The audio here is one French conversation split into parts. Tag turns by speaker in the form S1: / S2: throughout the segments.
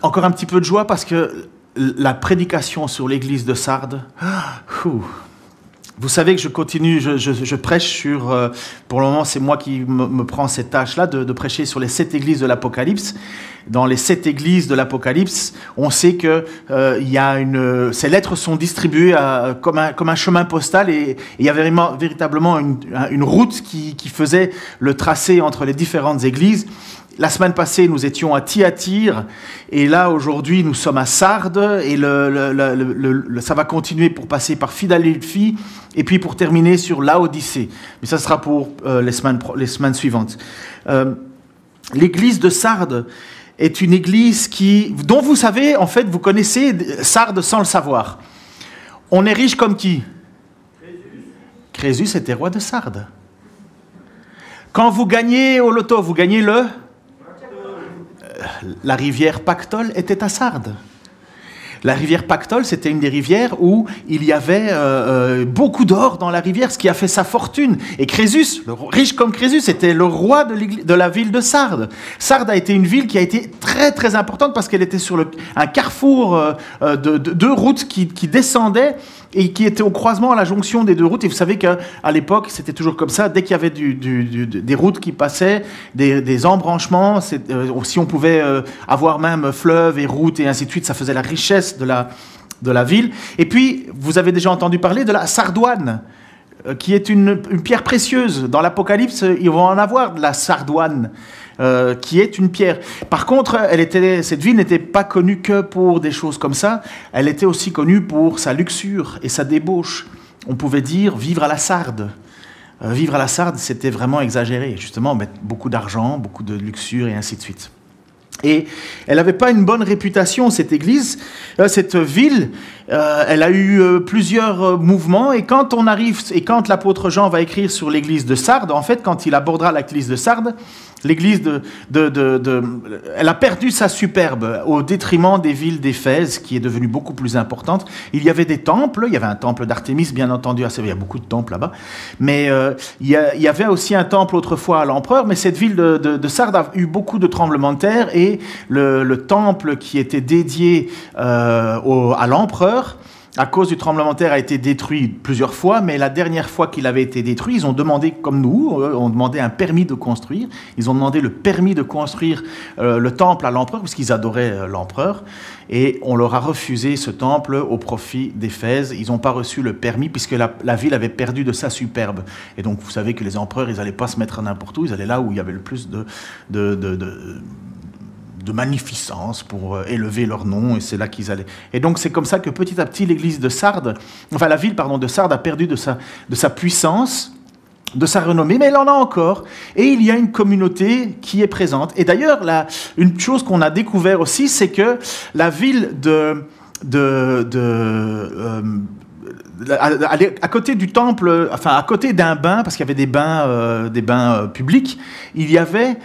S1: encore un petit peu de joie parce que la prédication sur l'église de Sardes, vous savez que je continue, je prêche sur, pour le moment c'est moi qui me prends cette tâche-là, de prêcher sur les 7 églises de l'Apocalypse. Dans les 7 églises de l'Apocalypse, on sait que ces lettres sont distribuées comme un chemin postal et il y avait véritablement une route qui faisait le tracé entre les différentes églises. La semaine passée, nous étions à Thyatire, et là, aujourd'hui, nous sommes à Sardes, et ça va continuer pour passer par Philadelphie, et puis pour terminer sur Laodicée. Mais ça sera pour les semaines suivantes. L'église de Sardes est une église dont vous savez, en fait, vous connaissez Sardes sans le savoir. On est riche comme qui? Crésus était roi de Sardes. Quand vous gagnez au loto, vous gagnez la rivière Pactole était à Sardes. La rivière Pactole, c'était une des rivières où il y avait beaucoup d'or dans la rivière, ce qui a fait sa fortune. Et Crésus, riche comme Crésus, était le roi de la ville de Sardes. Sardes a été une ville qui a été très très importante parce qu'elle était sur un carrefour de 2 routes qui descendaient et qui était au croisement à la jonction des 2 routes. Et vous savez qu'à l'époque, c'était toujours comme ça. Dès qu'il y avait des routes qui passaient, des embranchements, si on pouvait avoir même fleuves et routes et ainsi de suite, ça faisait la richesse de la ville. Et puis, vous avez déjà entendu parler de la sardoine, qui est une pierre précieuse. Dans l'Apocalypse, ils vont en avoir de la sardoine, qui est une pierre. Par contre, cette ville n'était pas connue que pour des choses comme ça, elle était aussi connue pour sa luxure et sa débauche. On pouvait dire vivre à la Sarde. Vivre à la Sarde, c'était vraiment exagéré. Justement, mettre beaucoup d'argent, beaucoup de luxure et ainsi de suite. Et elle n'avait pas une bonne réputation, cette église, cette ville. Elle a eu plusieurs mouvements. Et quand l'apôtre Jean va écrire sur l'église de Sardes, en fait, quand il abordera l'église de Sardes, l'église elle a perdu sa superbe au détriment des villes d'Éphèse, qui est devenue beaucoup plus importante. Il y avait des temples, il y avait un temple d'Artémis, bien entendu, il y a beaucoup de temples là-bas, mais il y avait aussi un temple autrefois à l'empereur, mais cette ville de Sardes a eu beaucoup de tremblements de terre, et le temple qui était dédié à l'empereur, à cause du tremblement de terre, a été détruit plusieurs fois, mais la dernière fois qu'il avait été détruit, ils ont demandé, comme nous, ont demandé un permis de construire. Ils ont demandé le permis de construire le temple à l'empereur, parce qu'ils adoraient l'empereur, et on leur a refusé ce temple au profit d'Éphèse. Ils n'ont pas reçu le permis, puisque la ville avait perdu de sa superbe. Et donc, vous savez que les empereurs, ils n'allaient pas se mettre n'importe où, ils allaient là où il y avait le plus de magnificence pour élever leur nom, et c'est là qu'ils allaient. Et donc c'est comme ça que petit à petit l'église de Sardes, la ville de Sardes a perdu de sa puissance, de sa renommée, mais elle en a encore, et il y a une communauté qui est présente. Et d'ailleurs, une chose qu'on a découvert aussi, c'est que la ville à côté du temple, à côté d'un bain, parce qu'il y avait des bains publics, il y avait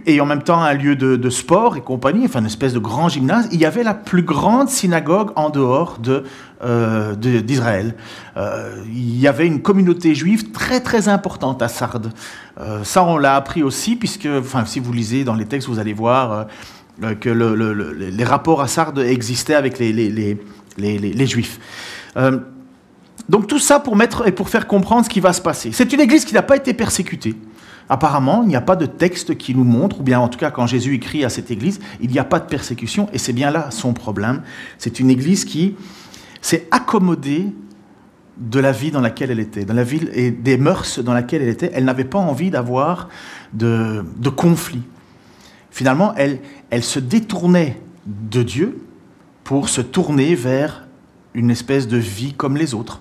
S1: et en même temps un lieu de sport et compagnie, une espèce de grand gymnase. Il y avait la plus grande synagogue en dehors d'Israël. Il y avait une communauté juive très très importante à Sardes. Ça, on l'a appris aussi, puisque, si vous lisez dans les textes, vous allez voir que les rapports à Sardes existaient avec les Juifs. Donc tout ça pour faire comprendre ce qui va se passer. C'est une église qui n'a pas été persécutée. Apparemment, il n'y a pas de texte qui nous montre, ou bien en tout cas quand Jésus écrit à cette église, il n'y a pas de persécution, et c'est bien là son problème. C'est une église qui s'est accommodée de la vie dans laquelle elle était, dans la ville et des mœurs dans laquelle elle était. Elle n'avait pas envie d'avoir de conflit. Finalement, elle se détournait de Dieu pour se tourner vers une espèce de vie comme les autres.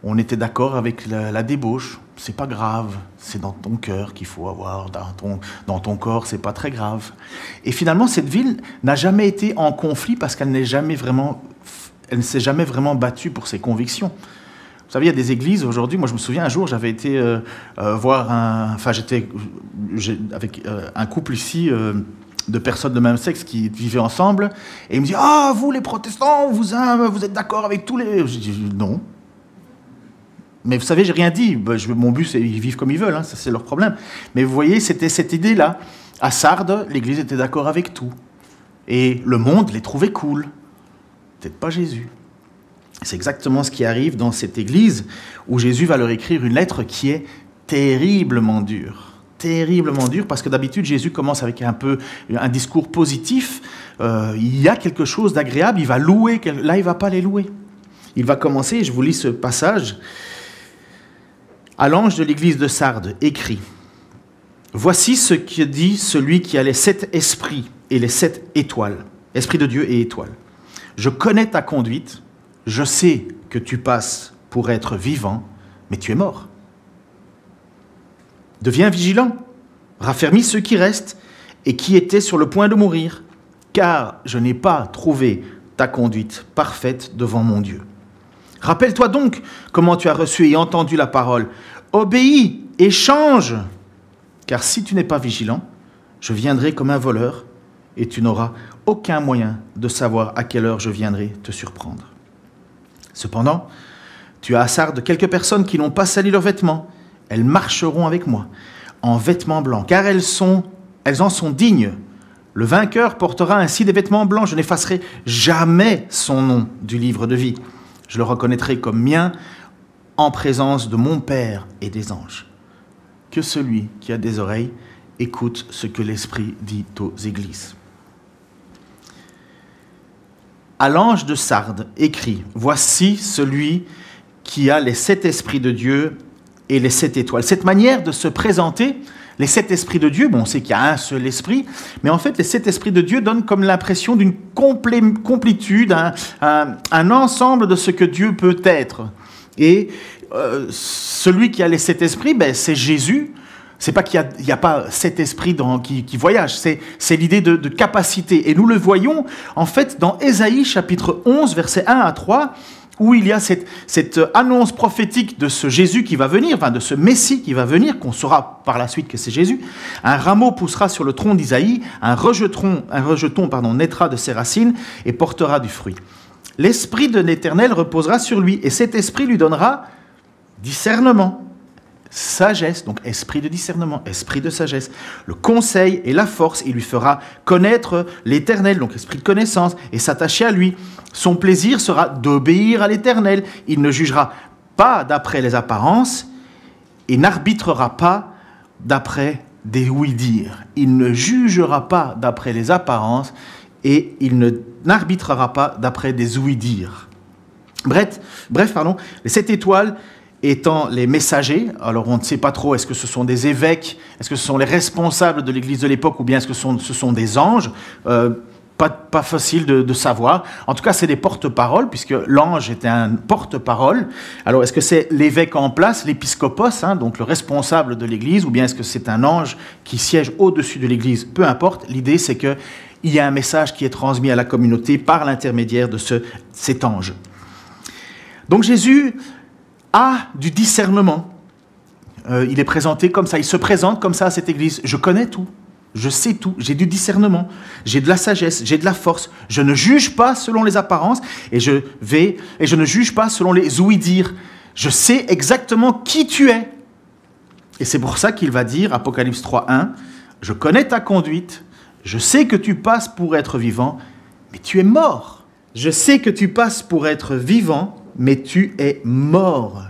S1: On était d'accord avec la débauche, c'est pas grave, c'est dans ton cœur qu'il faut avoir, dans ton corps, c'est pas très grave. Et finalement, cette ville n'a jamais été en conflit parce qu'elle ne s'est jamais vraiment battue pour ses convictions. Vous savez, il y a des églises aujourd'hui, moi je me souviens un jour, j'avais été j'étais avec un couple ici, de personnes de même sexe qui vivaient ensemble, et ils me disaient « Ah, vous les protestants, vous êtes d'accord avec tous les... » Je dis « Non. » Mais vous savez, j'ai rien dit. Mon but, c'est qu'ils vivent comme ils veulent, ça c'est leur problème. Mais vous voyez, c'était cette idée-là. À Sardes, l'Église était d'accord avec tout. Et le monde les trouvait cool. Peut-être pas Jésus. C'est exactement ce qui arrive dans cette église où Jésus va leur écrire une lettre qui est terriblement dure. Terriblement dure, parce que d'habitude, Jésus commence avec un discours positif. Il y a quelque chose d'agréable, il va louer. Là, il ne va pas les louer. Il va commencer, je vous lis ce passage. À l'ange de l'église de Sardes, écrit « Voici ce que dit celui qui a les 7 esprits et les 7 étoiles, esprit de Dieu et étoiles. Je connais ta conduite, je sais que tu passes pour être vivant, mais tu es mort. Deviens vigilant, raffermis ceux qui restent et qui étaient sur le point de mourir, car je n'ai pas trouvé ta conduite parfaite devant mon Dieu. Rappelle-toi donc comment tu as reçu et entendu la parole. Obéis et change, car si tu n'es pas vigilant, je viendrai comme un voleur et tu n'auras aucun moyen de savoir à quelle heure je viendrai te surprendre. Cependant, tu as à Sardes quelques personnes qui n'ont pas sali leurs vêtements. Elles marcheront avec moi en vêtements blancs, car elles en sont dignes. Le vainqueur portera ainsi des vêtements blancs. Je n'effacerai jamais son nom du livre de vie. Je le reconnaîtrai comme mien en présence de mon Père et des anges. Que celui qui a des oreilles écoute ce que l'Esprit dit aux églises. À l'ange de Sardes, écrit, voici celui qui a les 7 esprits de Dieu et les 7 étoiles. Cette manière de se présenter, les 7 esprits de Dieu, bon, on sait qu'il y a un seul esprit, mais en fait, les 7 esprits de Dieu donnent comme l'impression d'une complétude, un ensemble de ce que Dieu peut être. Et celui qui a les 7 esprits, c'est Jésus. C'est pas qu'il n'y a pas 7 esprits qui voyagent, c'est l'idée de capacité. Et nous le voyons, en fait, dans Ésaïe, chapitre 11, versets 1 à 3, où il y a cette annonce prophétique de ce Jésus qui va venir, enfin de ce Messie qui va venir, qu'on saura par la suite que c'est Jésus. Un rameau poussera sur le tronc d'Isaïe, un rejeton naîtra de ses racines et portera du fruit. L'Esprit de l'Éternel reposera sur lui, et cet Esprit lui donnera discernement, sagesse, donc esprit de discernement, esprit de sagesse, le conseil et la force. Il lui fera connaître l'Éternel, donc esprit de connaissance, et s'attacher à lui. Son plaisir sera d'obéir à l'Éternel. Il ne jugera pas d'après les apparences et n'arbitrera pas d'après des ouï-dire. Il ne jugera pas d'après les apparences et il n'arbitrera pas d'après des ouï-dire. Bref, les 7 étoiles étant les messagers. Alors on ne sait pas trop, est-ce que ce sont des évêques, est-ce que ce sont les responsables de l'église de l'époque, ou bien est-ce que ce sont des anges, pas facile de savoir. En tout cas, c'est des porte-paroles, puisque l'ange était un porte-parole. Alors est-ce que c'est l'évêque en place, l'épiscopos, donc le responsable de l'église, ou bien est-ce que c'est un ange qui siège au-dessus de l'église? Peu importe, l'idée c'est qu'il y a un message qui est transmis à la communauté par l'intermédiaire de cet ange. Donc Jésus a du discernement. Il est présenté comme ça, il se présente comme ça à cette église. Je connais tout, je sais tout, j'ai du discernement, j'ai de la sagesse, j'ai de la force. Je ne juge pas selon les apparences et je ne juge pas selon les ouï-dire. Je sais exactement qui tu es. Et c'est pour ça qu'il va dire, Apocalypse 3:1, je connais ta conduite, je sais que tu passes pour être vivant, mais tu es mort. Je sais que tu passes pour être vivant, mais tu es mort.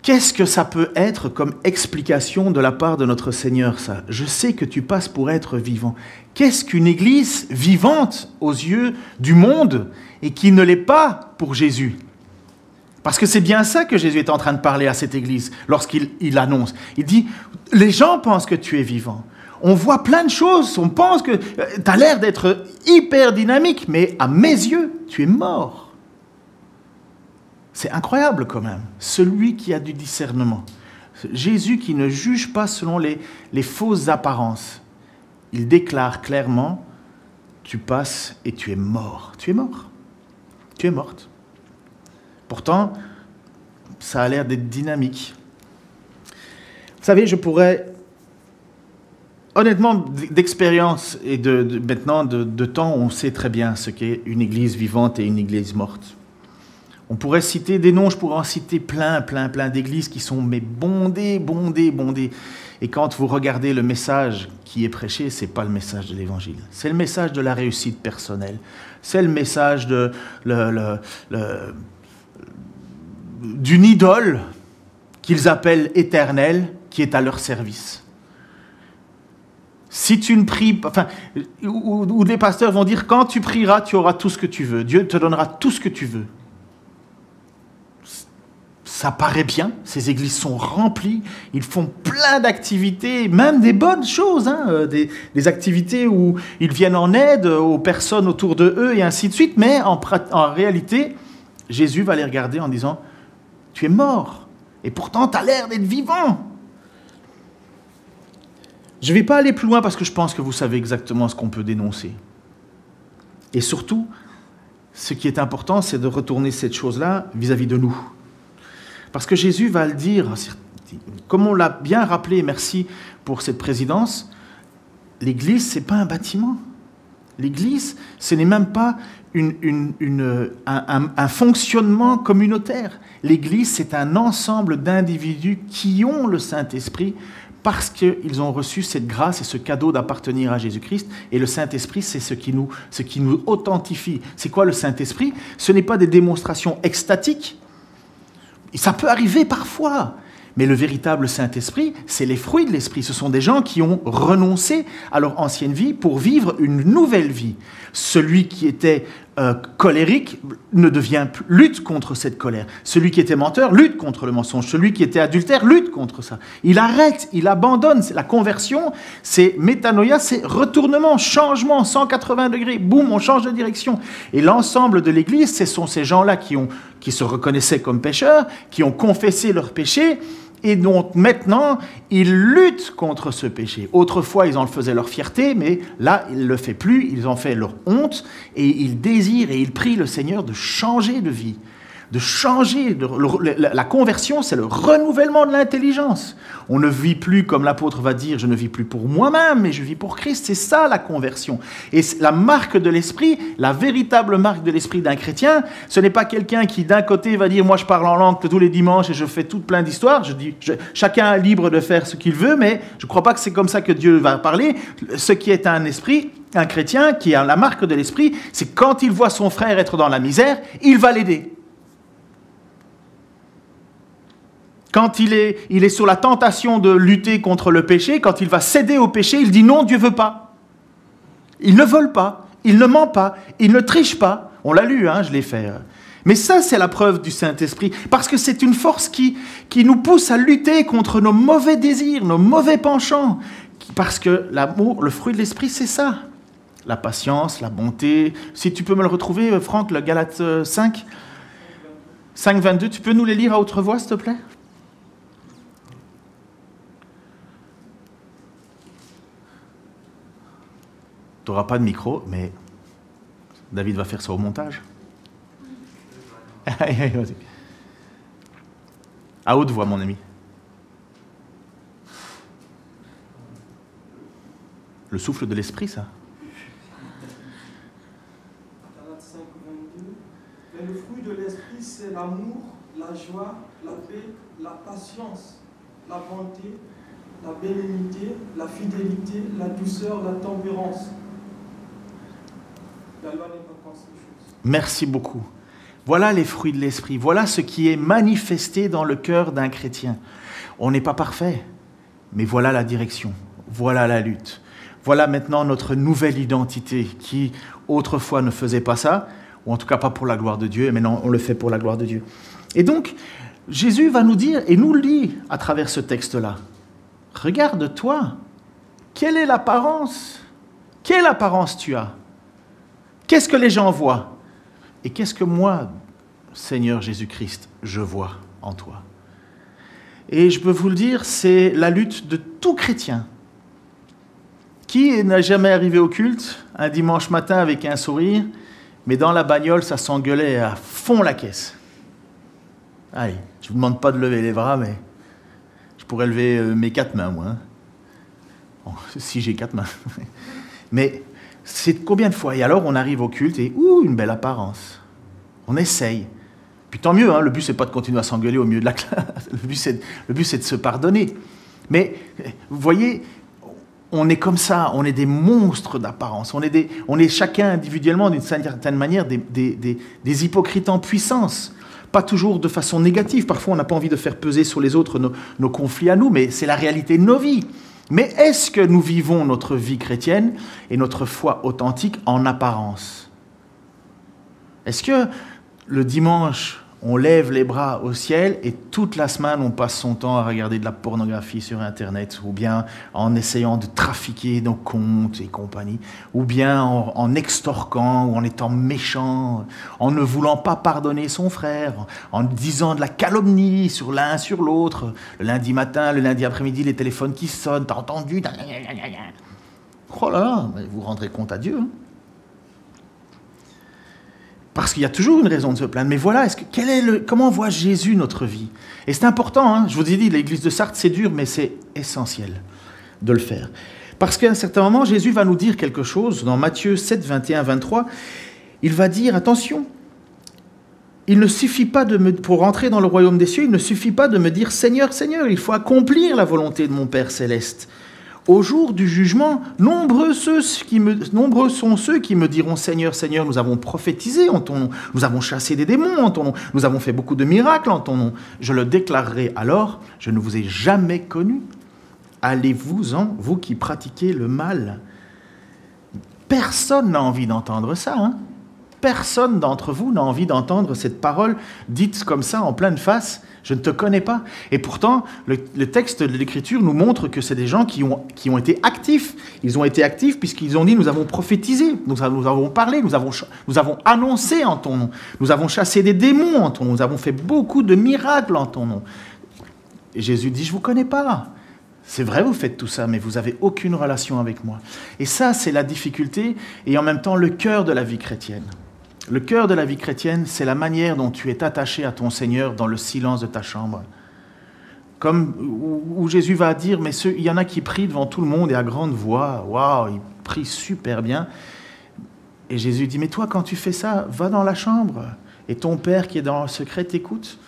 S1: Qu'est-ce que ça peut être comme explication de la part de notre Seigneur, ça? Je sais que tu passes pour être vivant. Qu'est-ce qu'une église vivante aux yeux du monde et qui ne l'est pas pour Jésus? Parce que c'est bien ça que Jésus est en train de parler à cette église lorsqu'il annonce. Il dit, les gens pensent que tu es vivant. On voit plein de choses, on pense que tu as l'air d'être hyper dynamique, mais à mes yeux, tu es mort. C'est incroyable quand même, celui qui a du discernement. Jésus qui ne juge pas selon les fausses apparences. Il déclare clairement, tu passes et tu es mort. Tu es mort. Tu es morte. Pourtant, ça a l'air d'être dynamique. Vous savez, je pourrais, honnêtement, d'expérience et maintenant de temps, on sait très bien ce qu'est une église vivante et une église morte. On pourrait citer des noms, je pourrais en citer plein d'églises qui sont mais bondées. Et quand vous regardez le message qui est prêché, ce n'est pas le message de l'Évangile. C'est le message de la réussite personnelle. C'est le message d'une idole qu'ils appellent éternelle, qui est à leur service. Si tu ne pries, ou les pasteurs vont dire, quand tu prieras, tu auras tout ce que tu veux. Dieu te donnera tout ce que tu veux. Ça paraît bien, ces églises sont remplies, ils font plein d'activités, même des bonnes choses, des activités où ils viennent en aide aux personnes autour de eux et ainsi de suite, mais en réalité, Jésus va les regarder en disant « Tu es mort, et pourtant tu as l'air d'être vivant !» Je ne vais pas aller plus loin parce que je pense que vous savez exactement ce qu'on peut dénoncer. Et surtout, ce qui est important, c'est de retourner cette chose-là vis-à-vis de nous. Parce que Jésus va le dire, comme on l'a bien rappelé, merci pour cette présidence, l'Église, ce n'est pas un bâtiment. L'Église, ce n'est même pas un fonctionnement communautaire. L'Église, c'est un ensemble d'individus qui ont le Saint-Esprit parce qu'ils ont reçu cette grâce et ce cadeau d'appartenir à Jésus-Christ. Et le Saint-Esprit, c'est ce qui nous authentifie. C'est quoi le Saint-Esprit? Ce n'est pas des démonstrations extatiques. Ça peut arriver parfois, mais le véritable Saint-Esprit, c'est les fruits de l'Esprit. Ce sont des gens qui ont renoncé à leur ancienne vie pour vivre une nouvelle vie. Celui qui était colérique ne devient plus, lutte contre cette colère. Celui qui était menteur lutte contre le mensonge. Celui qui était adultère lutte contre ça. Il arrête, il abandonne. La conversion, c'est métanoïa, c'est retournement, changement, 180 degrés. Boum, on change de direction. Et l'ensemble de l'Église, ce sont ces gens-là qui se reconnaissaient comme pécheurs, qui ont confessé leurs péchés, et donc maintenant, ils luttent contre ce péché. Autrefois, ils en faisaient leur fierté, mais là, ils ne le font plus, ils en font leur honte, et ils désirent et ils prient le Seigneur de changer de vie, de changer. La conversion, c'est le renouvellement de l'intelligence. On ne vit plus, comme l'apôtre va dire, je ne vis plus pour moi-même, mais je vis pour Christ. C'est ça la conversion. Et la marque de l'esprit, la véritable marque de l'esprit d'un chrétien, ce n'est pas quelqu'un qui d'un côté va dire, moi je parle en langue tous les dimanches et je fais tout plein d'histoires. Chacun est libre de faire ce qu'il veut, mais je ne crois pas que c'est comme ça que Dieu va parler. Ce qui est un esprit, un chrétien qui a la marque de l'esprit, c'est quand il voit son frère être dans la misère, il va l'aider. Quand il est sur la tentation de lutter contre le péché, quand il va céder au péché, il dit non, Dieu ne veut pas. Il ne vole pas, il ne ment pas, il ne triche pas. On l'a lu, je l'ai fait. Mais ça, c'est la preuve du Saint-Esprit, parce que c'est une force qui nous pousse à lutter contre nos mauvais désirs, nos mauvais penchants. Parce que l'amour, le fruit de l'Esprit, c'est ça. La patience, la bonté. Si tu peux me le retrouver, Franck, le Galates 5, 5,22, tu peux nous les lire à haute voix, s'il te plaît ? Tu n'auras pas de micro, mais David va faire ça au montage. À haute voix, mon ami. Le souffle de l'esprit, ça.
S2: Mais le fruit de l'esprit, c'est l'amour, la joie, la paix, la patience, la bonté, la bénignité, la fidélité, la douceur, la tempérance. La loi n'est pas contre ces choses.
S1: Merci beaucoup. Voilà les fruits de l'esprit. Voilà ce qui est manifesté dans le cœur d'un chrétien. On n'est pas parfait, mais voilà la direction. Voilà la lutte. Voilà maintenant notre nouvelle identité qui, autrefois, ne faisait pas ça, ou en tout cas pas pour la gloire de Dieu, et maintenant on le fait pour la gloire de Dieu. Et donc, Jésus va nous dire, et nous le dit à travers ce texte-là, regarde-toi, quelle est l'apparence? Quelle apparence tu as? Qu'est-ce que les gens voient? Et qu'est-ce que moi, Seigneur Jésus-Christ, je vois en toi? Et je peux vous le dire, c'est la lutte de tout chrétien. Qui n'a jamais arrivé au culte un dimanche matin avec un sourire, mais dans la bagnole, ça s'engueulait à fond la caisse? Allez, je ne vous demande pas de lever les bras, mais je pourrais lever mes 4 mains, moi. Bon, si j'ai 4 mains. Mais c'est combien de fois? Et alors, on arrive au culte et, une belle apparence. On essaye. Puis tant mieux, hein, le but, c'est pas de continuer à s'engueuler au milieu de la classe. Le but, c'est de se pardonner. Mais, vous voyez, on est comme ça, on est des monstres d'apparence. On est chacun individuellement, d'une certaine manière, des hypocrites en puissance. Pas toujours de façon négative. Parfois, on n'a pas envie de faire peser sur les autres nos conflits à nous, mais c'est la réalité de nos vies. Mais est-ce que nous vivons notre vie chrétienne et notre foi authentique en apparence? Est-ce que le dimanche, on lève les bras au ciel et toute la semaine, on passe son temps à regarder de la pornographie sur Internet, ou bien en essayant de trafiquer nos comptes et compagnie, ou bien en extorquant, ou en étant méchant, en ne voulant pas pardonner son frère, en disant de la calomnie sur l'un sur l'autre, le lundi matin, le lundi après-midi, les téléphones qui sonnent, t'as entendu? Oh là là, vous vous rendrez compte à Dieu, hein? Parce qu'il y a toujours une raison de se plaindre. Mais voilà, comment voit Jésus notre vie? Et c'est important, hein, je vous ai dit, l'église de Sardes, c'est dur, mais c'est essentiel de le faire. Parce qu'à un certain moment, Jésus va nous dire quelque chose, dans Matthieu 7, 21, 23, il va dire, attention, il ne suffit pas pour rentrer dans le royaume des cieux, il ne suffit pas de me dire, Seigneur, Seigneur, il faut accomplir la volonté de mon Père céleste. Au jour du jugement, nombreux sont ceux qui me diront « Seigneur, Seigneur, nous avons prophétisé en ton nom, nous avons chassé des démons en ton nom, nous avons fait beaucoup de miracles en ton nom. Je le déclarerai alors, je ne vous ai jamais connu. Allez-vous-en, vous qui pratiquez le mal. » Personne n'a envie d'entendre ça, hein? Personne d'entre vous n'a envie d'entendre cette parole dite comme ça, en pleine face. Je ne te connais pas. Et pourtant, le texte de l'Écriture nous montre que c'est des gens qui ont été actifs. Ils ont été actifs puisqu'ils ont dit « nous avons prophétisé, nous avons parlé, nous avons annoncé en ton nom, nous avons chassé des démons en ton nom, nous avons fait beaucoup de miracles en ton nom. » Et Jésus dit « je ne vous connais pas. C'est vrai, vous faites tout ça, mais vous n'avez aucune relation avec moi. » Et ça, c'est la difficulté et en même temps le cœur de la vie chrétienne. Le cœur de la vie chrétienne, c'est la manière dont tu es attaché à ton Seigneur dans le silence de ta chambre. Comme où Jésus va dire, mais il y en a qui prient devant tout le monde et à grande voix, waouh, ils prient super bien. Et Jésus dit, mais toi, quand tu fais ça, va dans la chambre et ton Père qui est dans le secret t'écoute.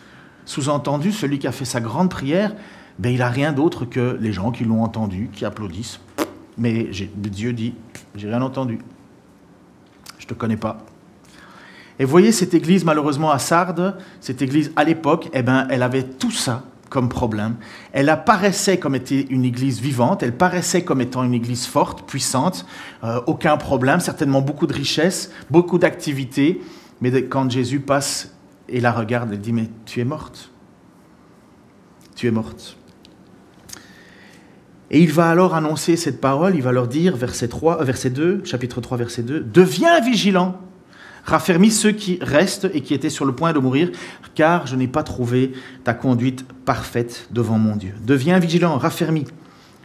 S1: Sous-entendu, celui qui a fait sa grande prière, ben, il n'a rien d'autre que les gens qui l'ont entendu, qui applaudissent. Mais Dieu dit, j'ai rien entendu. Je ne te connais pas. Et vous voyez, cette église, malheureusement, à Sardes, cette église, à l'époque, eh ben, elle avait tout ça comme problème. Elle apparaissait comme étant une église vivante, elle paraissait comme étant une église forte, puissante, aucun problème, certainement beaucoup de richesses, beaucoup d'activités. Mais quand Jésus passe et la regarde, elle dit, mais tu es morte. Tu es morte. Et il va alors annoncer cette parole, il va leur dire, verset 2, chapitre 3, verset 2, « Deviens vigilant !» Raffermis ceux qui restent et qui étaient sur le point de mourir, car je n'ai pas trouvé ta conduite parfaite devant mon Dieu. Deviens vigilant, raffermis.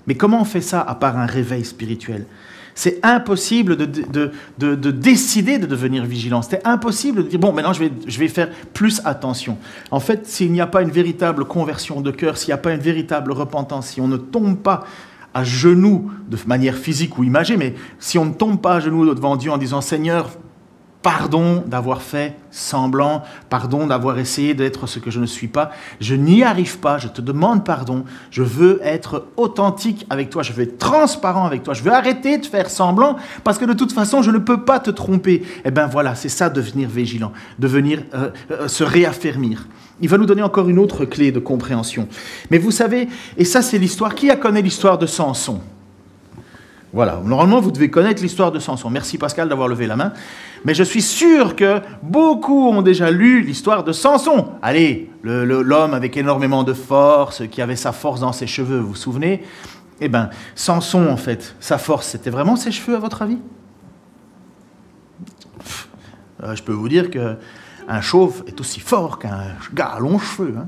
S1: Mais comment on fait ça à part un réveil spirituel? C'est impossible de décider de devenir vigilant. C'était impossible de dire, bon, maintenant je vais faire plus attention. En fait, s'il n'y a pas une véritable conversion de cœur, s'il n'y a pas une véritable repentance, si on ne tombe pas à genoux de manière physique ou imagée, mais si on ne tombe pas à genoux devant Dieu en disant, Seigneur, pardon d'avoir fait semblant, pardon d'avoir essayé d'être ce que je ne suis pas. Je n'y arrive pas, je te demande pardon. Je veux être authentique avec toi, je veux être transparent avec toi. Je veux arrêter de faire semblant parce que de toute façon, je ne peux pas te tromper. Eh bien voilà, c'est ça devenir vigilant, devenir se réaffermir. Il va nous donner encore une autre clé de compréhension. Mais vous savez, et ça c'est l'histoire, qui a connu l'histoire de Samson ? Voilà, normalement vous devez connaître l'histoire de Samson. Merci Pascal d'avoir levé la main. Mais je suis sûr que beaucoup ont déjà lu l'histoire de Samson. Allez, l'homme avec énormément de force, qui avait sa force dans ses cheveux, vous vous souvenez? Eh bien, Samson, en fait, sa force, c'était vraiment ses cheveux, à votre avis? Je peux vous dire qu'un chauve est aussi fort qu'un gars à longs cheveux, hein.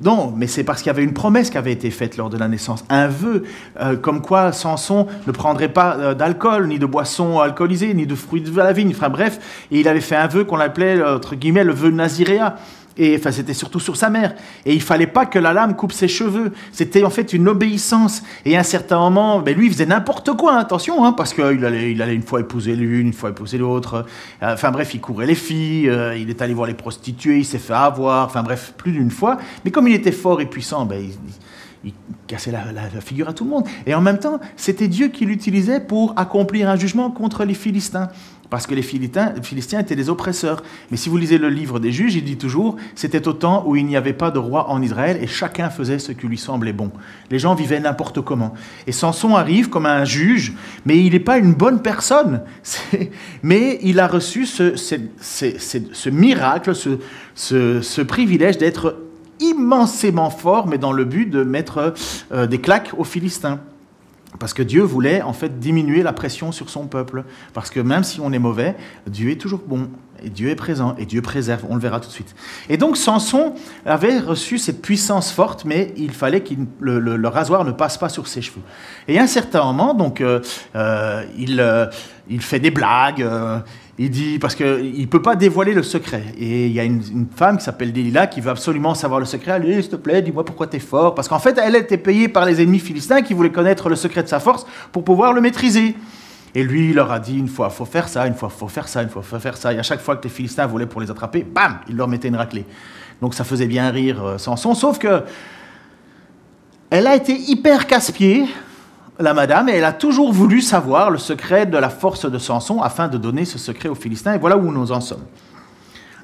S1: Non, mais c'est parce qu'il y avait une promesse qui avait été faite lors de la naissance, un vœu, comme quoi Samson ne prendrait pas d'alcool, ni de boissons alcoolisées, ni de fruits de la vigne, enfin bref, et il avait fait un vœu qu'on appelait, entre guillemets, le vœu naziréa. Et enfin, c'était surtout sur sa mère. Et il ne fallait pas que la lame coupe ses cheveux. C'était en fait une obéissance. Et à un certain moment, lui, il faisait n'importe quoi, attention, parce qu'il allait une fois épouser l'une, une fois épouser l'autre. Enfin bref, il courait les filles, il est allé voir les prostituées, il s'est fait avoir, enfin bref, plus d'une fois. Mais comme il était fort et puissant, il cassait la figure à tout le monde. Et en même temps, c'était Dieu qui l'utilisait pour accomplir un jugement contre les Philistins. Parce que les Philistins étaient des oppresseurs. Mais si vous lisez le livre des Juges, il dit toujours, c'était au temps où il n'y avait pas de roi en Israël et chacun faisait ce qui lui semblait bon. Les gens vivaient n'importe comment. Et Samson arrive comme un juge, mais il n'est pas une bonne personne. Mais il a reçu ce miracle, ce privilège d'être immensément fort, mais dans le but de mettre des claques aux Philistins. Parce que Dieu voulait en fait diminuer la pression sur son peuple. Parce que même si on est mauvais, Dieu est toujours bon. Et Dieu est présent. Et Dieu préserve. On le verra tout de suite. Et donc Samson avait reçu cette puissance forte, mais il fallait que le rasoir ne passe pas sur ses cheveux. Et à un certain moment, donc, il fait des blagues. Il dit, parce qu'il ne peut pas dévoiler le secret. Et il y a une femme qui s'appelle Delilah qui veut absolument savoir le secret. Elle dit, s'il te plaît, dis-moi pourquoi tu es fort. Parce qu'en fait, elle était payée par les ennemis philistins qui voulaient connaître le secret de sa force pour pouvoir le maîtriser. Et lui, il leur a dit, une fois, il faut faire ça, une fois, il faut faire ça, une fois, il faut faire ça. Et à chaque fois que les Philistins voulaient pour les attraper, bam, il leur mettait une raclée. Donc ça faisait bien rire Samson, sauf que elle a été hyper casse-pied, la madame, et elle a toujours voulu savoir le secret de la force de Samson afin de donner ce secret aux Philistins. Et voilà où nous en sommes.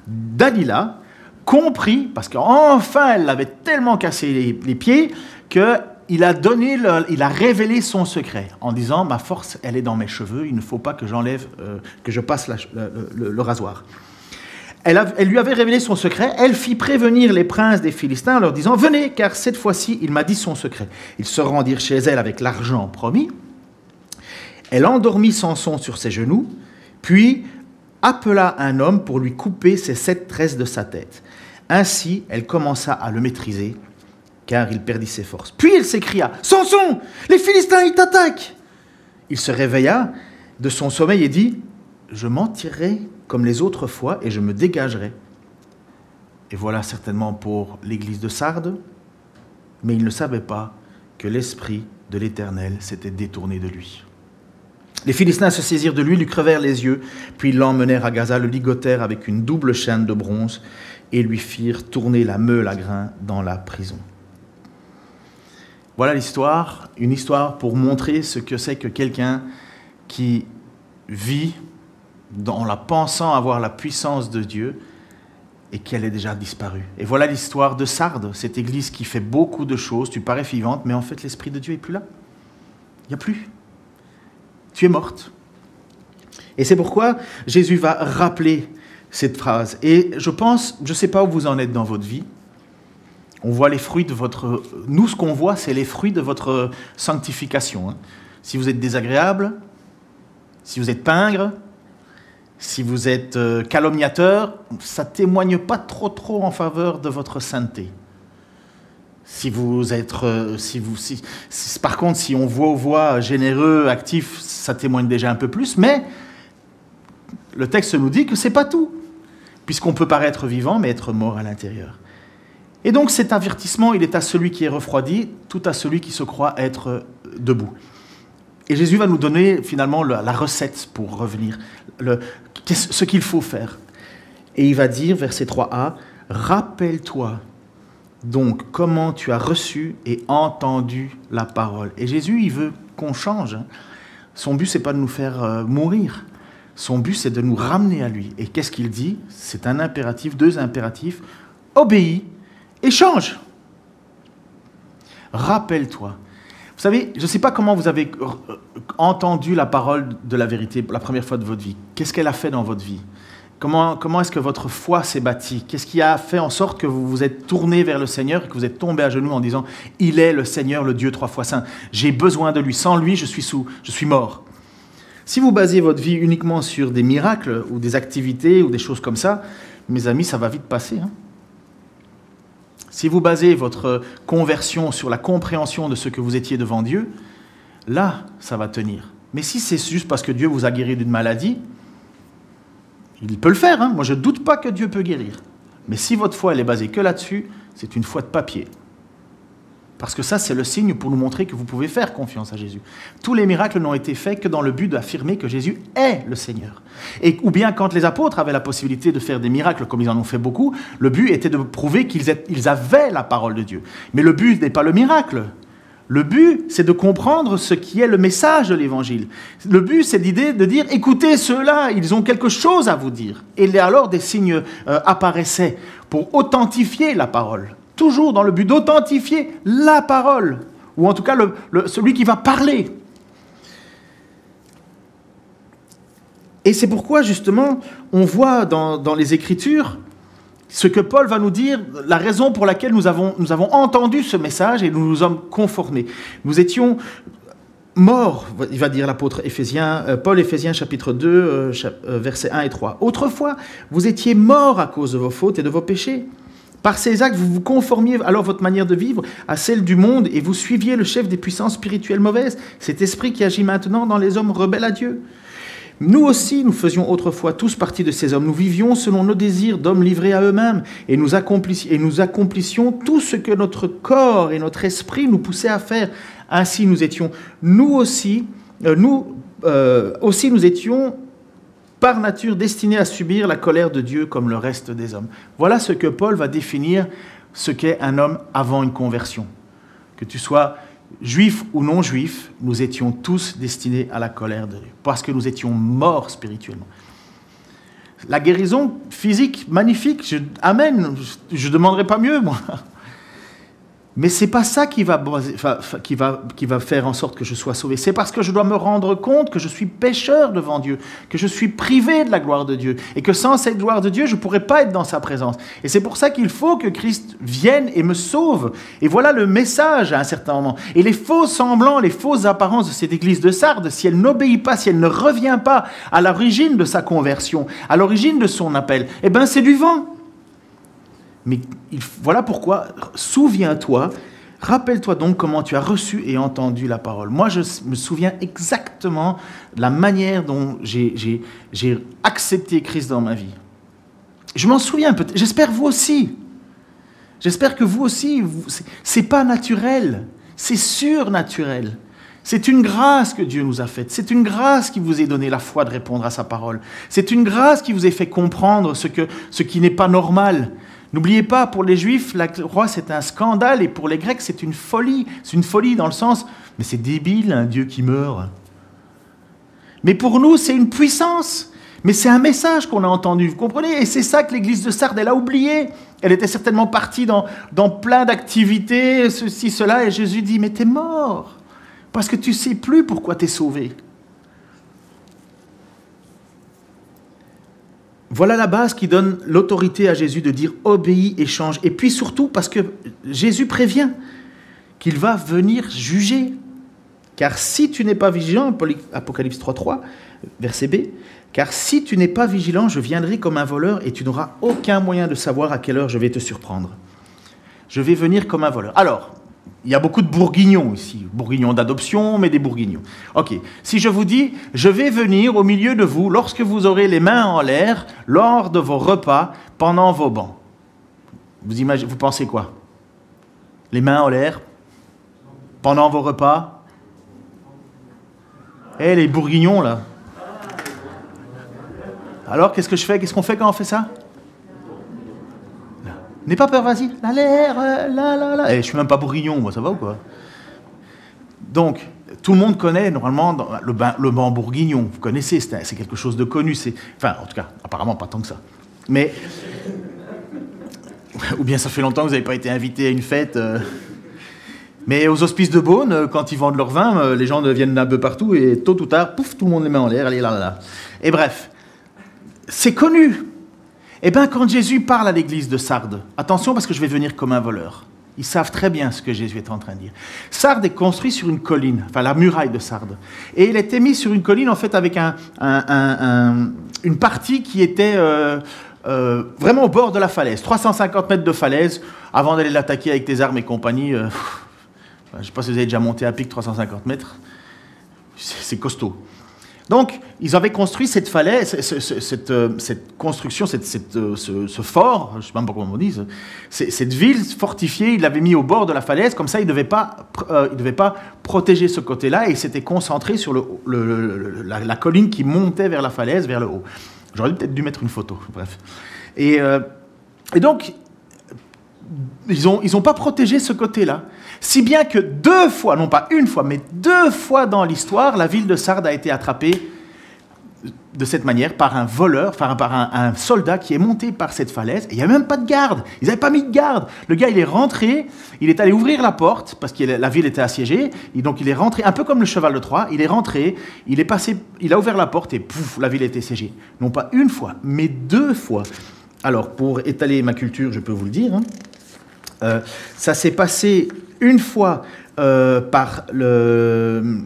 S1: Dalila comprit, parce qu'enfin elle l'avait tellement cassé les pieds, qu'il a révélé son secret en disant « Ma force, elle est dans mes cheveux, il ne faut pas que que je passe le rasoir. » Elle lui avait révélé son secret. Elle fit prévenir les princes des Philistins en leur disant « Venez, car cette fois-ci, il m'a dit son secret. » Ils se rendirent chez elle avec l'argent promis. Elle endormit Samson sur ses genoux, puis appela un homme pour lui couper ses 7 tresses de sa tête. Ainsi, elle commença à le maîtriser, car il perdit ses forces. Puis elle s'écria « Samson, les Philistins, ils t'attaquent !» Il se réveilla de son sommeil et dit « Je m'en tirerai comme les autres fois, et je me dégagerai. » Et voilà certainement pour l'église de Sardes, mais il ne savait pas que l'Esprit de l'Éternel s'était détourné de lui. Les Philistins se saisirent de lui, lui crevèrent les yeux, puis l'emmenèrent à Gaza, le ligotèrent avec une double chaîne de bronze, et lui firent tourner la meule à grains dans la prison. Voilà l'histoire, une histoire pour montrer ce que c'est que quelqu'un qui vit en la pensant avoir la puissance de Dieu et qu'elle est déjà disparue. Et voilà l'histoire de Sardes, cette église qui fait beaucoup de choses, tu parais vivante, mais en fait l'Esprit de Dieu n'est plus là. Il n'y a plus. Tu es morte. Et c'est pourquoi Jésus va rappeler cette phrase. Et je pense, je ne sais pas où vous en êtes dans votre vie, on voit les fruits de votre... Nous, ce qu'on voit, c'est les fruits de votre sanctification. Si vous êtes désagréable, si vous êtes pingre, si vous êtes calomniateur, ça ne témoigne pas trop en faveur de votre sainteté. Par contre, si on vous voit généreux, actif, ça témoigne déjà un peu plus, mais le texte nous dit que ce n'est pas tout, puisqu'on peut paraître vivant, mais être mort à l'intérieur. Et donc cet avertissement, il est à celui qui est refroidi, tout à celui qui se croit être debout. Et Jésus va nous donner finalement la recette pour revenir, ce qu'il faut faire. Et il va dire, verset 3a, « Rappelle-toi donc comment tu as reçu et entendu la parole. » Et Jésus, il veut qu'on change. Son but, ce n'est pas de nous faire mourir. Son but, c'est de nous ramener à lui. Et qu'est-ce qu'il dit? C'est un impératif, 2 impératifs. Obéis et change. Rappelle-toi. Vous savez, je ne sais pas comment vous avez entendu la parole de la vérité pour la première fois de votre vie. Qu'est-ce qu'elle a fait dans votre vie? Comment est-ce que votre foi s'est bâtie? Qu'est-ce qui a fait en sorte que vous vous êtes tourné vers le Seigneur et que vous êtes tombé à genoux en disant « Il est le Seigneur, le Dieu 3 fois saint. J'ai besoin de lui. Sans lui, je suis mort. » Si vous basez votre vie uniquement sur des miracles ou des activités ou des choses comme ça, mes amis, ça va vite passer. Si vous basez votre conversion sur la compréhension de ce que vous étiez devant Dieu, là, ça va tenir. Mais si c'est juste parce que Dieu vous a guéri d'une maladie, il peut le faire. Moi, je ne doute pas que Dieu peut guérir. Mais si votre foi elle est basée que là-dessus, c'est une foi de papier. Parce que ça, c'est le signe pour nous montrer que vous pouvez faire confiance à Jésus. Tous les miracles n'ont été faits que dans le but d'affirmer que Jésus est le Seigneur. Ou bien quand les apôtres avaient la possibilité de faire des miracles, comme ils en ont fait beaucoup, le but était de prouver qu'ils avaient la parole de Dieu. Mais le but n'est pas le miracle. Le but, c'est de comprendre ce qui est le message de l'Évangile. Le but, c'est l'idée de dire, écoutez ceux-là, ils ont quelque chose à vous dire. Et alors, des signes apparaissaient pour authentifier la parole. Toujours dans le but d'authentifier la parole, ou en tout cas celui qui va parler. Et c'est pourquoi, justement, on voit dans les Écritures ce que Paul va nous dire, la raison pour laquelle nous avons entendu ce message et nous nous sommes conformés. Nous étions morts, il va dire l'apôtre Paul, Éphésiens chapitre 2, versets 1 et 3. Autrefois, vous étiez morts à cause de vos fautes et de vos péchés. Par ces actes, vous vous conformiez alors votre manière de vivre à celle du monde et vous suiviez le chef des puissances spirituelles mauvaises, cet esprit qui agit maintenant dans les hommes rebelles à Dieu. Nous aussi, nous faisions autrefois tous partie de ces hommes. Nous vivions selon nos désirs d'hommes livrés à eux-mêmes et nous accomplissions tout ce que notre corps et notre esprit nous poussaient à faire. Ainsi, nous étions par nature destinés à subir la colère de Dieu comme le reste des hommes. Voilà ce que Paul va définir ce qu'est un homme avant une conversion. Que tu sois juif ou non juif, nous étions tous destinés à la colère de Dieu, parce que nous étions morts spirituellement. La guérison physique, magnifique, amen, je ne demanderai pas mieux, moi. Mais ce n'est pas ça qui va faire en sorte que je sois sauvé. C'est parce que je dois me rendre compte que je suis pécheur devant Dieu, que je suis privé de la gloire de Dieu, et que sans cette gloire de Dieu, je ne pourrais pas être dans sa présence. Et c'est pour ça qu'il faut que Christ vienne et me sauve. Et voilà le message à un certain moment. Et les faux semblants, les fausses apparences de cette église de Sardes, si elle n'obéit pas, si elle ne revient pas à l'origine de sa conversion, à l'origine de son appel, eh bien c'est du vent. Mais voilà pourquoi, souviens-toi, rappelle-toi donc comment tu as reçu et entendu la parole. Moi, je me souviens exactement de la manière dont j'ai accepté Christ dans ma vie. Je m'en souviens, j'espère vous aussi. J'espère que vous aussi, c'est pas naturel, c'est surnaturel. C'est une grâce que Dieu nous a faite. C'est une grâce qui vous ait donné la foi de répondre à sa parole. C'est une grâce qui vous ait fait comprendre ce qui n'est pas normal. N'oubliez pas, pour les Juifs, la croix c'est un scandale, et pour les Grecs c'est une folie. C'est une folie dans le sens, mais c'est débile un Dieu qui meurt. Mais pour nous c'est une puissance, mais c'est un message qu'on a entendu, vous comprenez? Et c'est ça que l'église de Sardes, elle a oublié. Elle était certainement partie dans plein d'activités, ceci, cela, et Jésus dit, mais t'es mort, parce que tu ne sais plus pourquoi t'es sauvé. Voilà la base qui donne l'autorité à Jésus de dire « obéis et change ». Et puis surtout parce que Jésus prévient qu'il va venir juger. Car si tu n'es pas vigilant, Apocalypse 3.3, verset B, « car si tu n'es pas vigilant, je viendrai comme un voleur et tu n'auras aucun moyen de savoir à quelle heure je vais te surprendre. » Je vais venir comme un voleur. Alors, il y a beaucoup de bourguignons ici, bourguignons d'adoption, mais des bourguignons. Ok, si je vous dis, je vais venir au milieu de vous lorsque vous aurez les mains en l'air, lors de vos repas, pendant vos bancs. Vous pensez quoi? Les mains en l'air, pendant vos repas? Eh, les bourguignons, là. Alors, qu'est-ce que je fais? Qu'est-ce qu'on fait quand on fait ça? N'aie pas peur, vas-y. Là. Eh, je suis même pas bourguignon, moi, ça va ou quoi? Donc, tout le monde connaît normalement le banc bourguignon. Vous connaissez, c'est quelque chose de connu. Enfin, en tout cas, apparemment pas tant que ça. Mais, ou bien ça fait longtemps que vous n'avez pas été invité à une fête. Mais aux hospices de Beaune, quand ils vendent leur vin, les gens viennent un peu partout et tôt ou tard, pouf, tout le monde les met en l'air. Allez, là. Et bref, c'est connu. Eh bien, quand Jésus parle à l'église de Sardes, attention parce que je vais venir comme un voleur. Ils savent très bien ce que Jésus est en train de dire. Sardes est construit sur une colline, enfin la muraille de Sardes. Et il était mis sur une colline en fait avec une partie qui était vraiment au bord de la falaise. 350 mètres de falaise, avant d'aller l'attaquer avec tes armes et compagnie. Je ne sais pas si vous avez déjà monté à pic 350 mètres. C'est costaud. Donc, ils avaient construit cette falaise, cette construction, ce fort, je ne sais même pas comment on dit, cette ville fortifiée, ils l'avaient mis au bord de la falaise, comme ça, ils ne devaient pas protéger ce côté-là, et ils s'étaient concentrés sur la colline qui montait vers la falaise, vers le haut. J'aurais peut-être dû mettre une photo, bref. Et donc, ils n'ont pas protégé ce côté-là. Si bien que 2 fois, non pas une fois, mais 2 fois dans l'histoire, la ville de Sardes a été attrapée de cette manière par un voleur, par un soldat qui est monté par cette falaise. Et il n'y avait même pas de garde. Ils n'avaient pas mis de garde. Le gars, il est rentré, il est allé ouvrir la porte, parce que la ville était assiégée. Et donc, il est rentré, un peu comme le cheval de Troie, il est rentré, il a ouvert la porte et pouf, la ville était assiégée. Non pas une fois, mais 2 fois. Alors, pour étaler ma culture, je peux vous le dire, ça s'est passé une fois par le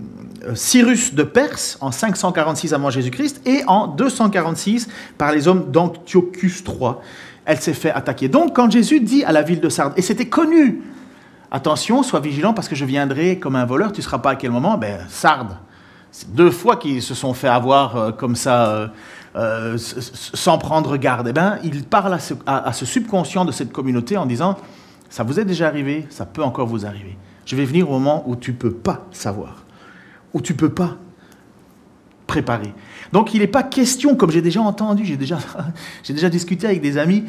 S1: Cyrus de Perse en 546 avant Jésus-Christ et en 246 par les hommes d'Antiochus III. Elle s'est fait attaquer. Donc, quand Jésus dit à la ville de Sardes, et c'était connu, attention, sois vigilant parce que je viendrai comme un voleur, tu ne seras pas à quel moment? Sardes. C'est 2 fois qu'ils se sont fait avoir comme ça, sans prendre garde. Il parle à ce subconscient de cette communauté en disant, ça vous est déjà arrivé, ça peut encore vous arriver. Je vais venir au moment où tu ne peux pas savoir, où tu ne peux pas préparer. Donc il n'est pas question, comme j'ai déjà entendu, j'ai déjà discuté avec des amis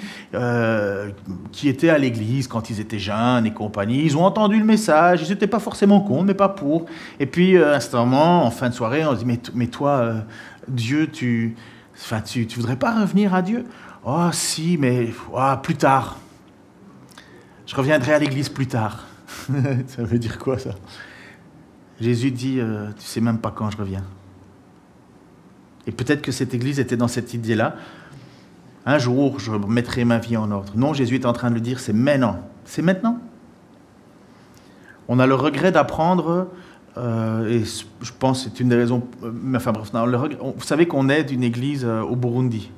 S1: qui étaient à l'église quand ils étaient jeunes et compagnie, ils ont entendu le message, ils n'étaient pas forcément contre, mais pas pour. Et puis instantanément, en fin de soirée, on se dit, mais toi, Dieu, tu voudrais pas revenir à Dieu? Oh si, mais plus tard. Je reviendrai à l'église plus tard. Ça veut dire quoi, ça? Jésus dit, tu sais même pas quand je reviens. Et peut-être que cette église était dans cette idée-là. Un jour, je mettrai ma vie en ordre. Non, Jésus est en train de le dire, c'est maintenant. C'est maintenant. On a le regret d'apprendre, et je pense que c'est une des raisons... Enfin bref, vous savez qu'on aide une église au Burundi.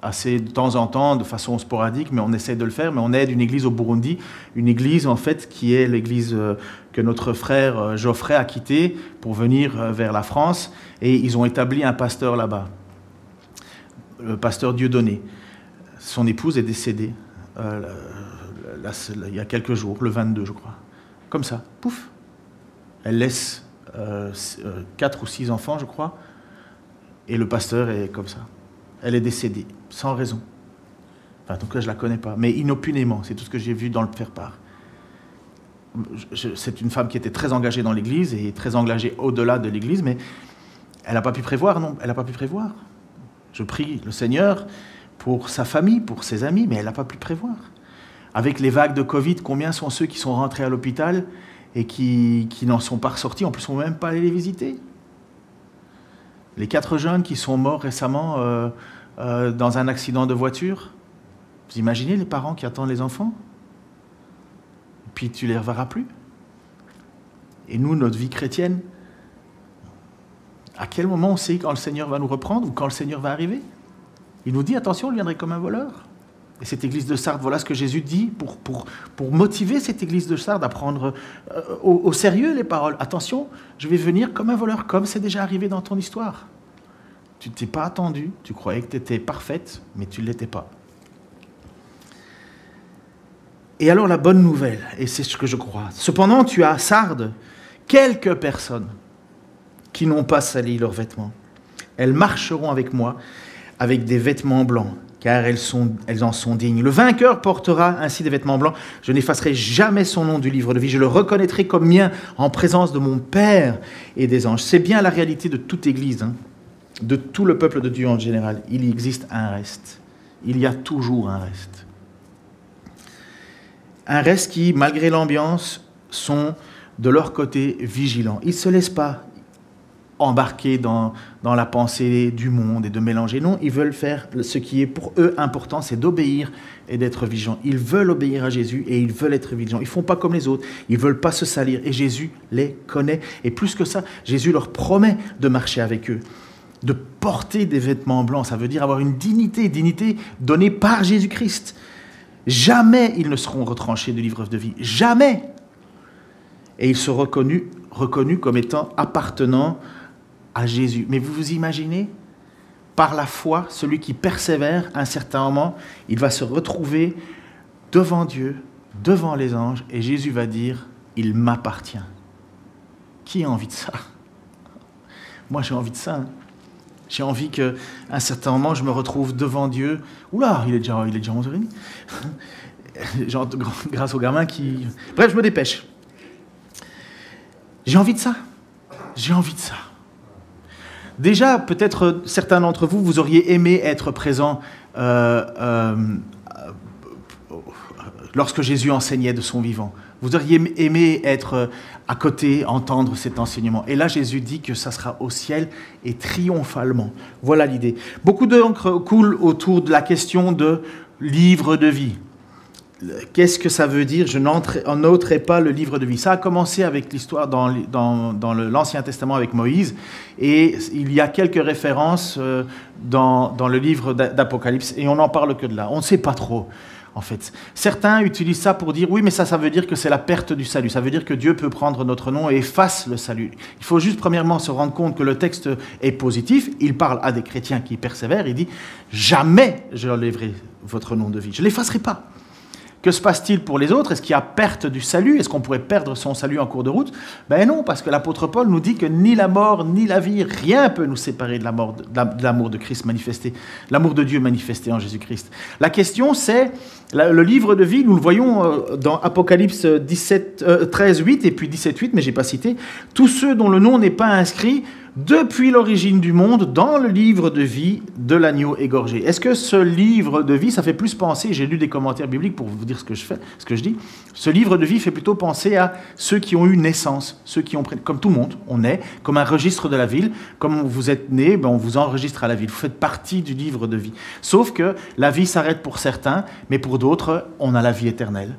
S1: Assez de temps en temps, de façon sporadique, mais on essaie de le faire, mais on aide une église au Burundi, une église en fait qui est l'église que notre frère Geoffrey a quittée pour venir vers la France, et ils ont établi un pasteur là-bas, le pasteur Dieudonné. Son épouse est décédée il y a quelques jours, le 22 je crois, comme ça, pouf. Elle laisse 4 ou 6 enfants je crois, et le pasteur est comme ça. Elle est décédée, sans raison. Enfin, donc là, je ne la connais pas. Mais inopinément, c'est tout ce que j'ai vu dans le faire-part. C'est une femme qui était très engagée dans l'Église et très engagée au-delà de l'Église, mais elle n'a pas pu prévoir, non, elle n'a pas pu prévoir. Je prie le Seigneur pour sa famille, pour ses amis, mais elle n'a pas pu prévoir. Avec les vagues de Covid, combien sont ceux qui sont rentrés à l'hôpital et qui n'en sont pas ressortis, en plus, on ne va même pas aller les visiter. Les 4 jeunes qui sont morts récemment dans un accident de voiture, vous imaginez les parents qui attendent les enfants? Et puis tu ne les reverras plus. Et nous, notre vie chrétienne, à quel moment on sait quand le Seigneur va nous reprendre ou quand le Seigneur va arriver? Il nous dit, attention, je viendrai comme un voleur. Et cette église de Sardes, voilà ce que Jésus dit pour motiver cette église de Sardes à prendre au sérieux les paroles. Attention, je vais venir comme un voleur, comme c'est déjà arrivé dans ton histoire. Tu ne t'es pas attendu, tu croyais que tu étais parfaite, mais tu ne l'étais pas. Et alors la bonne nouvelle, et c'est ce que je crois, cependant tu as à Sardes quelques personnes qui n'ont pas sali leurs vêtements. Elles marcheront avec moi avec des vêtements blancs, car elles en sont dignes. Le vainqueur portera ainsi des vêtements blancs. Je n'effacerai jamais son nom du livre de vie. Je le reconnaîtrai comme mien en présence de mon Père et des anges. C'est bien la réalité de toute Église, de tout le peuple de Dieu en général. Il existe un reste. Il y a toujours un reste. Un reste qui, malgré l'ambiance, sont de leur côté vigilants. Ils ne se laissent pas embarqués dans la pensée du monde et de mélanger. Non, ils veulent faire ce qui est pour eux important, c'est d'obéir et d'être vigilants. Ils veulent obéir à Jésus et ils veulent être vigilants. Ils ne font pas comme les autres, ils ne veulent pas se salir. Et Jésus les connaît. Et plus que ça, Jésus leur promet de marcher avec eux, de porter des vêtements blancs. Ça veut dire avoir une dignité donnée par Jésus-Christ. Jamais ils ne seront retranchés du livre de vie. Jamais. Et ils seront reconnus comme étant appartenant à Jésus. Mais vous vous imaginez, par la foi, celui qui persévère, à un certain moment, il va se retrouver devant Dieu, devant les anges, et Jésus va dire, il m'appartient. Qui a envie de ça? Moi, j'ai envie de ça. J'ai envie qu'à un certain moment, je me retrouve devant Dieu. Oula, il est déjà 11h30. Genre, grâce au gamin qui... Bref, je me dépêche. J'ai envie de ça. J'ai envie de ça. Déjà, peut-être certains d'entre vous, vous auriez aimé être présent lorsque Jésus enseignait de son vivant. Vous auriez aimé être à côté, entendre cet enseignement. Et là, Jésus dit que ça sera au ciel et triomphalement. Voilà l'idée. Beaucoup d'encre coule autour de la question de livre de vie. Qu'est-ce que ça veut dire? Je n'ôterai pas le livre de vie. Ça a commencé avec l'histoire dans l'Ancien Testament avec Moïse, et il y a quelques références dans le livre d'Apocalypse, et on n'en parle que de là. On ne sait pas trop, en fait. Certains utilisent ça pour dire, oui, mais ça veut dire que c'est la perte du salut. Ça veut dire que Dieu peut prendre notre nom et efface le salut. Il faut juste, premièrement, se rendre compte que le texte est positif. Il parle à des chrétiens qui persévèrent. Il dit, jamais je enlèverai votre nom de vie. Je ne l'effacerai pas. Que se passe-t-il pour les autres? Est-ce qu'il y a perte du salut? Est-ce qu'on pourrait perdre son salut en cours de route? Ben non, parce que l'apôtre Paul nous dit que ni la mort, ni la vie, rien ne peut nous séparer de l'amour de Christ manifesté, l'amour de Dieu manifesté en Jésus-Christ. La question, c'est, le livre de vie, nous le voyons dans Apocalypse 13, 8 et puis 17, 8, mais je n'ai pas cité, tous ceux dont le nom n'est pas inscrit depuis l'origine du monde dans le livre de vie de l'agneau égorgé. Est-ce que ce livre de vie, ça fait plus penser, j'ai lu des commentaires bibliques pour vous dire ce que je dis, ce livre de vie fait plutôt penser à ceux qui ont eu naissance, ceux qui ont, comme tout le monde, on est, comme un registre de la ville, comme vous êtes né, ben on vous enregistre à la ville, vous faites partie du livre de vie. Sauf que la vie s'arrête pour certains, mais pour d'autres, on a la vie éternelle.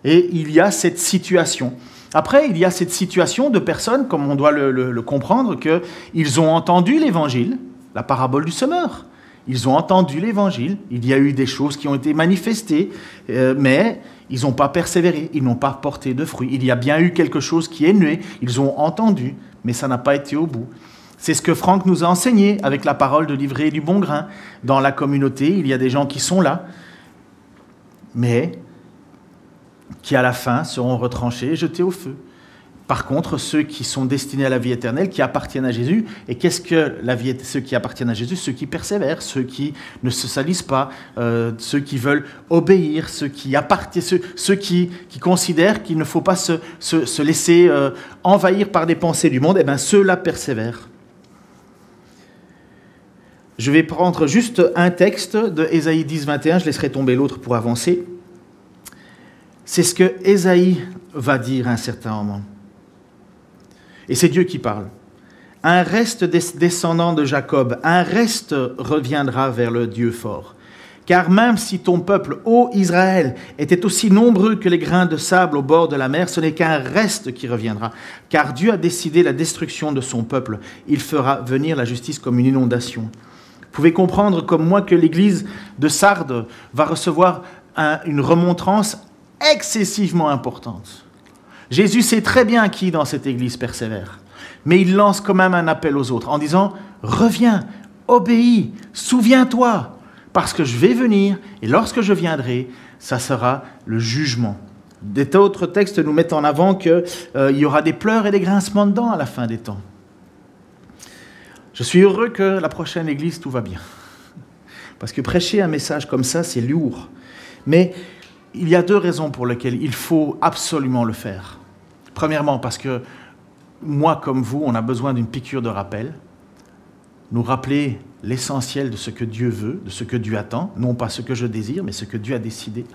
S1: Et il y a cette situation. Après, il y a cette situation de personnes, comme on doit le comprendre, qu'ils ont entendu l'évangile, la parabole du semeur. Ils ont entendu l'évangile, il y a eu des choses qui ont été manifestées, mais ils n'ont pas persévéré, ils n'ont pas porté de fruits. Il y a bien eu quelque chose qui est né, ils ont entendu, mais ça n'a pas été au bout. C'est ce que Franck nous a enseigné avec la parole de l'ivraie du bon grain. Dans la communauté, il y a des gens qui sont là, mais qui à la fin seront retranchés et jetés au feu. Par contre, ceux qui sont destinés à la vie éternelle, qui appartiennent à Jésus, et qu'est-ce que ceux qui appartiennent à Jésus? Ceux qui persévèrent, ceux qui ne se salissent pas, ceux qui veulent obéir, ceux qui considèrent qu'il ne faut pas se laisser envahir par des pensées du monde, et bien ceux-là persévèrent. Je vais prendre juste un texte de Ésaïe 10, 21, je laisserai tomber l'autre pour avancer. C'est ce que Ésaïe va dire à un certain moment. Et c'est Dieu qui parle. Un reste des descendants de Jacob, un reste reviendra vers le Dieu fort. Car même si ton peuple, ô Israël, était aussi nombreux que les grains de sable au bord de la mer, ce n'est qu'un reste qui reviendra. Car Dieu a décidé la destruction de son peuple. Il fera venir la justice comme une inondation. Vous pouvez comprendre comme moi que l'église de Sardes va recevoir une remontrance excessivement importante. Jésus sait très bien qui dans cette église persévère, mais il lance quand même un appel aux autres en disant « Reviens, obéis, souviens-toi, parce que je vais venir, et lorsque je viendrai, ça sera le jugement. » D'autres textes nous mettent en avant qu'il y aura des pleurs et des grincements de dents à la fin des temps. Je suis heureux que la prochaine église, tout va bien. Parce que prêcher un message comme ça, c'est lourd. Mais il y a deux raisons pour lesquelles il faut absolument le faire. Premièrement, parce que moi comme vous, on a besoin d'une piqûre de rappel, nous rappeler l'essentiel de ce que Dieu veut, de ce que Dieu attend, non pas ce que je désire, mais ce que Dieu a décidé.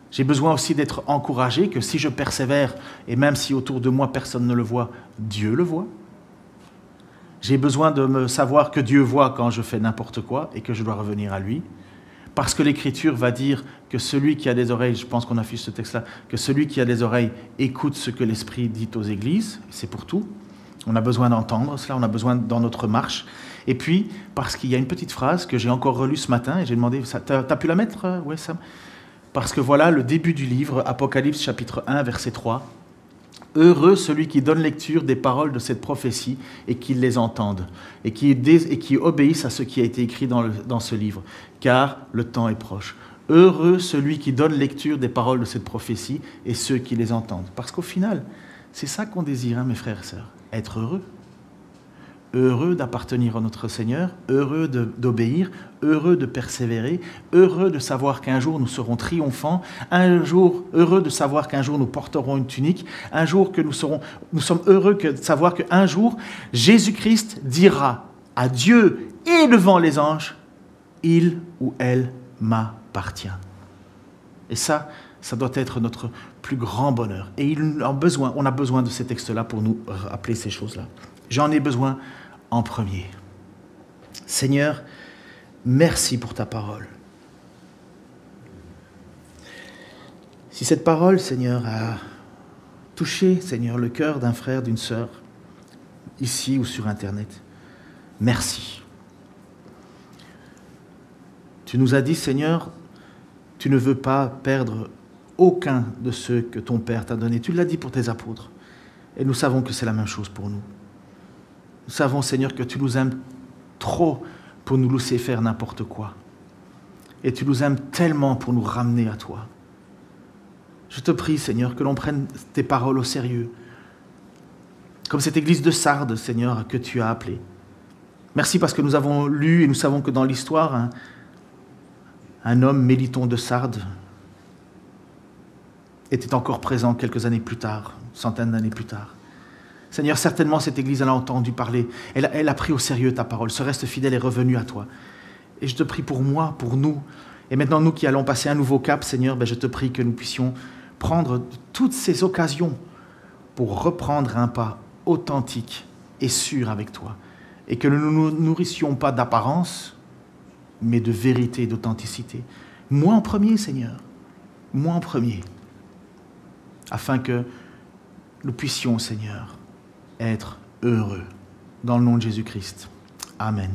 S1: J'ai besoin aussi d'être encouragé que si je persévère, et même si autour de moi personne ne le voit, Dieu le voit. J'ai besoin de me savoir que Dieu voit quand je fais n'importe quoi et que je dois revenir à lui. Parce que l'Écriture va dire que celui qui a des oreilles, je pense qu'on affiche ce texte-là, que celui qui a des oreilles écoute ce que l'Esprit dit aux églises, c'est pour tout. On a besoin d'entendre cela, on a besoin dans notre marche. Et puis, parce qu'il y a une petite phrase que j'ai encore relue ce matin, et j'ai demandé, t'as pu la mettre, ouais, Sam? Parce que voilà le début du livre, Apocalypse chapitre 1, verset 3. Heureux celui qui donne lecture des paroles de cette prophétie et qui les entende, et qui obéissent à ce qui a été écrit dans ce livre, car le temps est proche. Heureux celui qui donne lecture des paroles de cette prophétie et ceux qui les entendent. Parce qu'au final, c'est ça qu'on désire, hein, mes frères et sœurs, être heureux. Heureux d'appartenir à notre Seigneur, heureux d'obéir, heureux de persévérer, heureux de savoir qu'un jour nous serons triomphants, heureux de savoir qu'un jour nous porterons une tunique, nous sommes heureux de savoir qu'un jour Jésus-Christ dira à Dieu et devant les anges, il ou elle m'appartient. Et ça doit être notre plus grand bonheur. Et on a besoin de ces textes-là pour nous rappeler ces choses-là. J'en ai besoin en premier. Seigneur, merci pour ta parole. Si cette parole, Seigneur, a touché, Seigneur, le cœur d'un frère, d'une sœur, ici ou sur Internet, merci. Tu nous as dit, Seigneur, tu ne veux pas perdre aucun de ceux que ton Père t'a donnés. Tu l'as dit pour tes apôtres. Et nous savons que c'est la même chose pour nous. Nous savons, Seigneur, que tu nous aimes trop pour nous laisser faire n'importe quoi. Et tu nous aimes tellement pour nous ramener à toi. Je te prie, Seigneur, que l'on prenne tes paroles au sérieux. Comme cette église de Sardes, Seigneur, que tu as appelée. Merci parce que nous avons lu et nous savons que dans l'histoire, un homme, Méliton de Sardes, était encore présent quelques années plus tard, centaines d'années plus tard. Seigneur, certainement cette église, elle a entendu parler, elle a pris au sérieux ta parole, ce reste fidèle est revenu à toi. Et je te prie pour moi, pour nous, et maintenant nous qui allons passer un nouveau cap, Seigneur, je te prie que nous puissions prendre toutes ces occasions pour reprendre un pas authentique et sûr avec toi. Et que nous ne nous nourrissions pas d'apparence, mais de vérité et d'authenticité. Moi en premier, Seigneur, moi en premier, afin que nous puissions, Seigneur, être heureux. Dans le nom de Jésus-Christ. Amen.